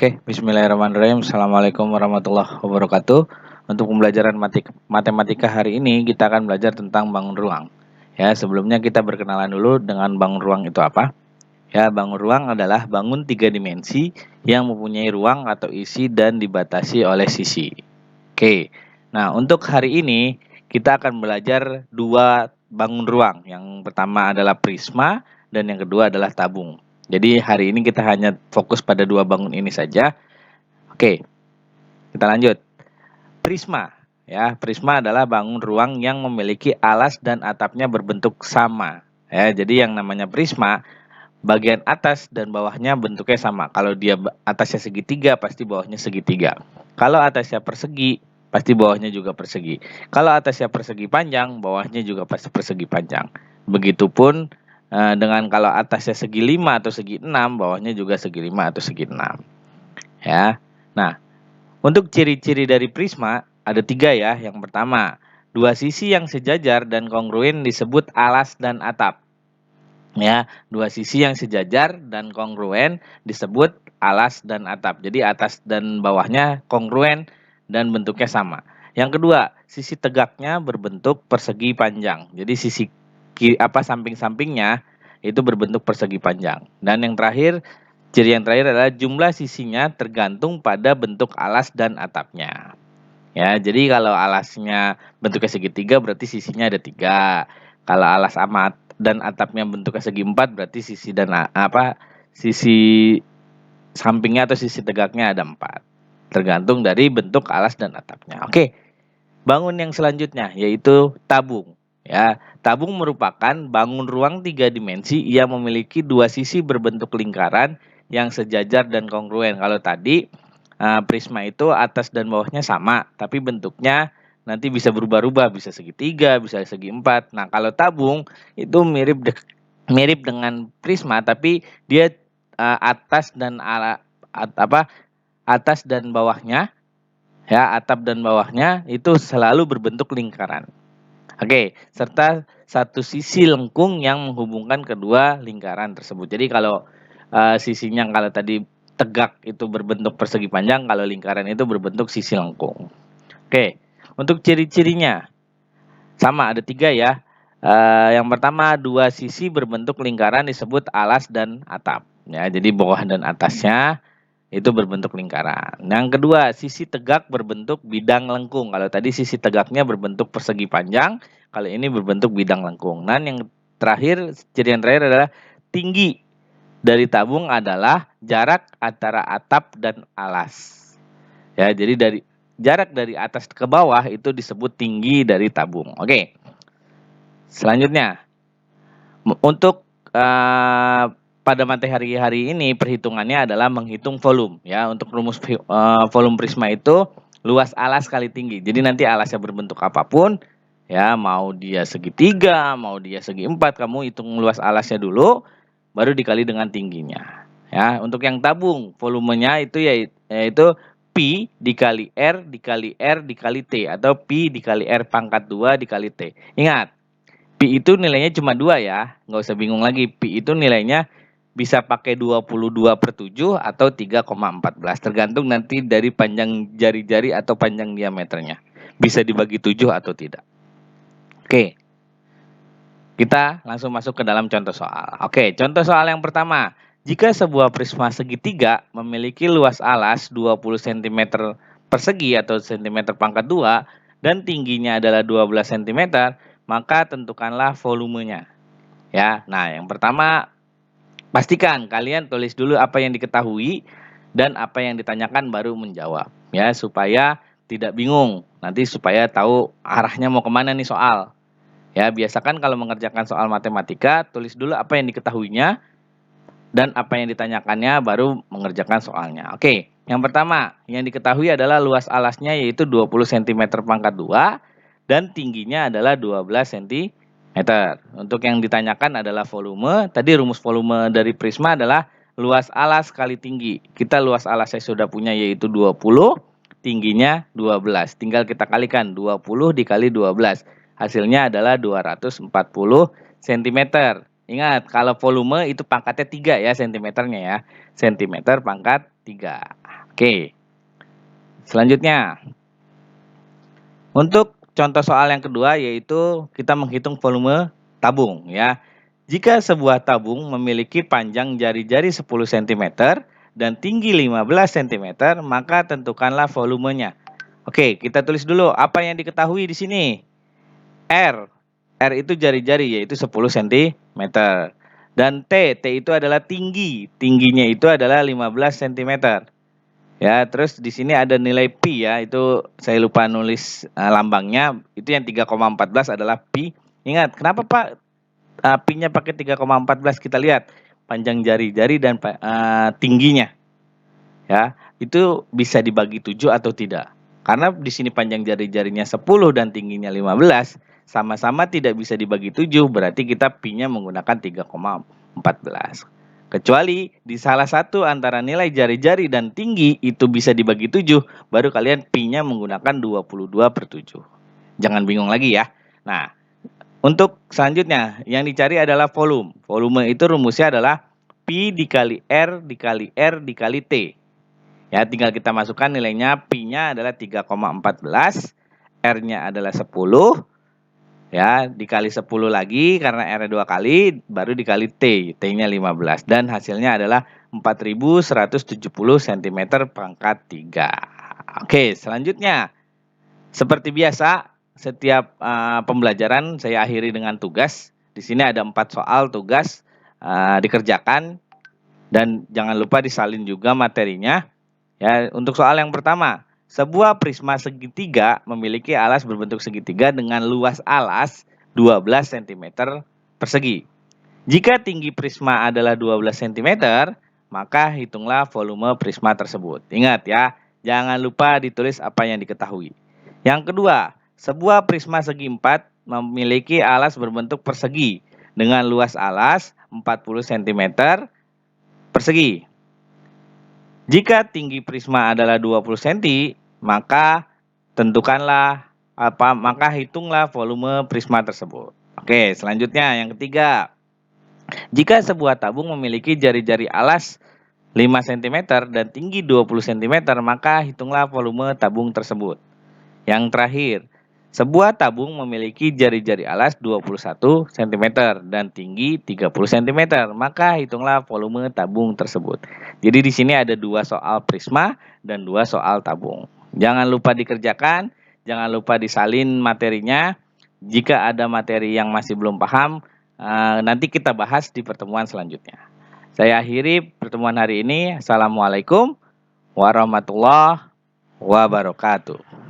Oke, bismillahirrahmanirrahim. Assalamualaikum warahmatullahi wabarakatuh. Untuk pembelajaran matematika hari ini kita akan belajar tentang bangun ruang. Ya, sebelumnya kita berkenalan dulu dengan bangun ruang itu apa. Ya, bangun ruang adalah bangun 3 dimensi yang mempunyai ruang atau isi dan dibatasi oleh sisi. Oke, nah untuk hari ini kita akan belajar dua bangun ruang. Yang pertama adalah prisma dan yang kedua adalah tabung. Jadi hari ini kita hanya fokus pada dua bangun ini saja. Oke, kita lanjut. Prisma, ya, prisma adalah bangun ruang yang memiliki alas dan atapnya berbentuk sama. Ya, jadi yang namanya prisma, bagian atas dan bawahnya bentuknya sama. Kalau dia atasnya segitiga, pasti bawahnya segitiga. Kalau atasnya persegi, pasti bawahnya juga persegi. Kalau atasnya persegi panjang, bawahnya juga pasti persegi panjang. Begitupun dengan kalau atasnya segi 5 atau segi 6, bawahnya juga segi 5 atau segi 6. Ya. Nah, untuk ciri-ciri dari prisma ada 3 ya. Yang pertama, dua sisi yang sejajar dan kongruen disebut alas dan atap. Ya, dua sisi yang sejajar dan kongruen disebut alas dan atap. Jadi atas dan bawahnya kongruen dan bentuknya sama. Yang kedua, sisi tegaknya berbentuk persegi panjang. Jadi sisi samping-sampingnya itu berbentuk persegi panjang. Dan yang terakhir, ciri yang terakhir adalah jumlah sisinya tergantung pada bentuk alas dan atapnya. Ya, jadi kalau alasnya bentuknya segitiga berarti sisinya ada 3. Kalau alas dan atapnya bentuknya segi 4 berarti sisi sampingnya atau sisi tegaknya ada 4. Tergantung dari bentuk alas dan atapnya. Oke. Bangun yang selanjutnya yaitu tabung. Ya, tabung merupakan bangun ruang 3 dimensi yang memiliki dua sisi berbentuk lingkaran yang sejajar dan kongruen. Kalau tadi prisma itu atas dan bawahnya sama, tapi bentuknya nanti bisa berubah-ubah, bisa segitiga, bisa segi 4. Nah, kalau tabung itu mirip dengan prisma, tapi dia atas dan bawahnya, ya, atap dan bawahnya itu selalu berbentuk lingkaran. Oke, serta satu sisi lengkung yang menghubungkan kedua lingkaran tersebut. Jadi kalau sisinya kalau tadi tegak itu berbentuk persegi panjang, kalau lingkaran itu berbentuk sisi lengkung. Oke, untuk ciri-cirinya sama ada 3 ya. Yang pertama, dua sisi berbentuk lingkaran disebut alas dan atap. Ya, jadi bawah dan atasnya itu berbentuk lingkaran. Yang kedua, sisi tegak berbentuk bidang lengkung. Kalau tadi sisi tegaknya berbentuk persegi panjang, kalau ini berbentuk bidang lengkung. Dan yang terakhir, ciri yang terakhir adalah tinggi dari tabung adalah jarak antara atap dan alas. Ya, jadi jarak dari atas ke bawah itu disebut tinggi dari tabung. Oke. Selanjutnya, untuk pada materi hari ini perhitungannya adalah menghitung volume ya. Untuk rumus volume prisma itu luas alas kali tinggi. Jadi nanti alasnya berbentuk apapun ya, mau dia segitiga, mau dia segi 4, kamu hitung luas alasnya dulu baru dikali dengan tingginya. Ya, untuk yang tabung volumenya itu yaitu pi dikali r dikali r dikali t atau pi dikali r pangkat 2 dikali t. Ingat, pi itu nilainya cuma 2 ya, nggak usah bingung lagi. Pi itu nilainya bisa pakai 22/7 atau 3,14. Tergantung nanti dari panjang jari-jari atau panjang diameternya. Bisa dibagi 7 atau tidak. Oke, kita langsung masuk ke dalam contoh soal. Oke, contoh soal yang pertama. Jika sebuah prisma segitiga memiliki luas alas 20 cm persegi atau cm pangkat 2 dan tingginya adalah 12 cm, maka tentukanlah volumenya. Ya, nah yang pertama pastikan kalian tulis dulu apa yang diketahui dan apa yang ditanyakan baru menjawab. Ya, supaya tidak bingung. Nanti supaya tahu arahnya mau kemana nih soal. Ya, biasakan kalau mengerjakan soal matematika, tulis dulu apa yang diketahuinya dan apa yang ditanyakannya baru mengerjakan soalnya. Oke, yang pertama yang diketahui adalah luas alasnya yaitu 20 cm pangkat 2 dan tingginya adalah 12 cm. Untuk yang ditanyakan adalah volume. Tadi rumus volume dari prisma adalah luas alas kali tinggi. Kita luas alasnya sudah punya yaitu 20, tingginya 12. Tinggal kita kalikan 20 dikali 12. Hasilnya adalah 240 cm. Ingat, kalau volume itu pangkatnya 3 ya, sentimeternya ya. Sentimeter pangkat 3. Oke, selanjutnya untuk contoh soal yang kedua yaitu kita menghitung volume tabung ya. Jika sebuah tabung memiliki panjang jari-jari 10 cm dan tinggi 15 cm, maka tentukanlah volumenya. Oke, kita tulis dulu apa yang diketahui di sini. R. R itu jari-jari yaitu 10 cm. Dan T itu adalah tinggi. Tingginya itu adalah 15 cm. Ya, terus di sini ada nilai pi ya, itu saya lupa nulis lambangnya, itu yang 3,14 adalah pi. Ingat, kenapa Pak pi-nya pakai 3,14? Kita lihat panjang jari-jari dan tingginya. Ya, itu bisa dibagi 7 atau tidak. Karena di sini panjang jari-jarinya 10 dan tingginya 15, sama-sama tidak bisa dibagi 7, berarti kita pi-nya menggunakan 3,14. Kecuali di salah satu antara nilai jari-jari dan tinggi itu bisa dibagi 7, baru kalian pi-nya menggunakan 22/7. Jangan bingung lagi ya. Nah, untuk selanjutnya yang dicari adalah volume. Volume itu rumusnya adalah pi dikali R dikali R dikali T. Ya, tinggal kita masukkan nilainya, pi-nya adalah 3,14, R-nya adalah 10, ya, dikali 10 lagi karena R-nya 2 kali, baru dikali T, T-nya 15. Dan hasilnya adalah 4170 cm pangkat 3. Oke, selanjutnya. Seperti biasa, setiap pembelajaran saya akhiri dengan tugas. Di sini ada 4 soal tugas dikerjakan. Dan jangan lupa disalin juga materinya. Ya, untuk soal yang pertama, sebuah prisma segitiga memiliki alas berbentuk segitiga dengan luas alas 12 cm persegi. Jika tinggi prisma adalah 12 cm, maka hitunglah volume prisma tersebut. Ingat ya, jangan lupa ditulis apa yang diketahui. Yang kedua, sebuah prisma segi 4 memiliki alas berbentuk persegi dengan luas alas 40 cm persegi. Jika tinggi prisma adalah 20 cm, maka maka hitunglah volume prisma tersebut. Oke, selanjutnya yang ketiga. Jika sebuah tabung memiliki jari-jari alas 5 cm dan tinggi 20 cm, maka hitunglah volume tabung tersebut. Yang terakhir, sebuah tabung memiliki jari-jari alas 21 cm dan tinggi 30 cm, maka hitunglah volume tabung tersebut. Jadi di sini ada 2 soal prisma dan 2 soal tabung. Jangan lupa dikerjakan, jangan lupa disalin materinya. Jika ada materi yang masih belum paham, nanti kita bahas di pertemuan selanjutnya. Saya akhiri pertemuan hari ini. Assalamualaikum warahmatullahi wabarakatuh.